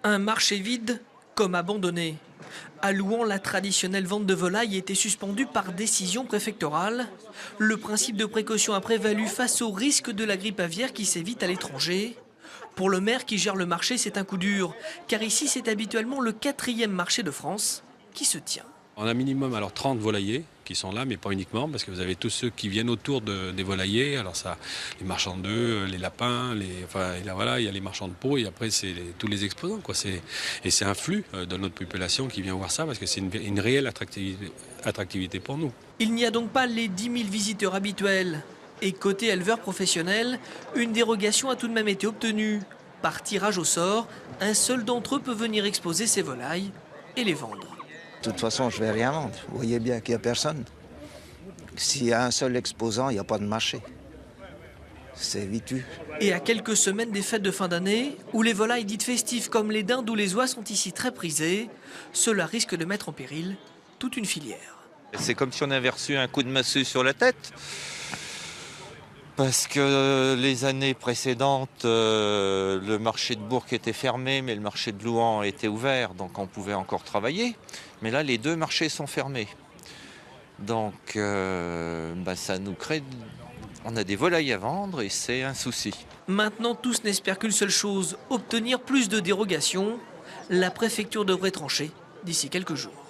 Un marché vide comme abandonné. À Louhans, la traditionnelle vente de volailles était suspendue par décision préfectorale. Le principe de précaution a prévalu face au risque de la grippe aviaire qui sévit à l'étranger. Pour le maire qui gère le marché, c'est un coup dur, car ici c'est habituellement le 4e marché de France qui se tient. On a minimum alors 30 volaillers qui sont là, mais pas uniquement, parce que vous avez tous ceux qui viennent autour des volaillers. Alors ça, les marchands d'œufs, les lapins, et là, voilà, il y a les marchands de peau, et après c'est tous les exposants, quoi. Et c'est un flux de notre population qui vient voir ça, parce que c'est une réelle attractivité pour nous. Il n'y a donc pas les 10 000 visiteurs habituels. Et côté éleveurs professionnels, une dérogation a tout de même été obtenue. Par tirage au sort, un seul d'entre eux peut venir exposer ses volailles et les vendre. De toute façon, je ne vais rien vendre. Vous voyez bien qu'il n'y a personne. S'il y a un seul exposant, il n'y a pas de marché. C'est vite vu. Et à quelques semaines des fêtes de fin d'année, où les volailles dites festives comme les dindes ou les oies sont ici très prisées, cela risque de mettre en péril toute une filière. C'est comme si on avait reçu un coup de massue sur la tête. Parce que les années précédentes, le marché de Bourg était fermé, mais le marché de Louhans était ouvert, donc on pouvait encore travailler. Mais là, les deux marchés sont fermés. Donc, ça nous crée... On a des volailles à vendre et c'est un souci. Maintenant, tous n'espèrent qu'une seule chose, obtenir plus de dérogations. La préfecture devrait trancher d'ici quelques jours.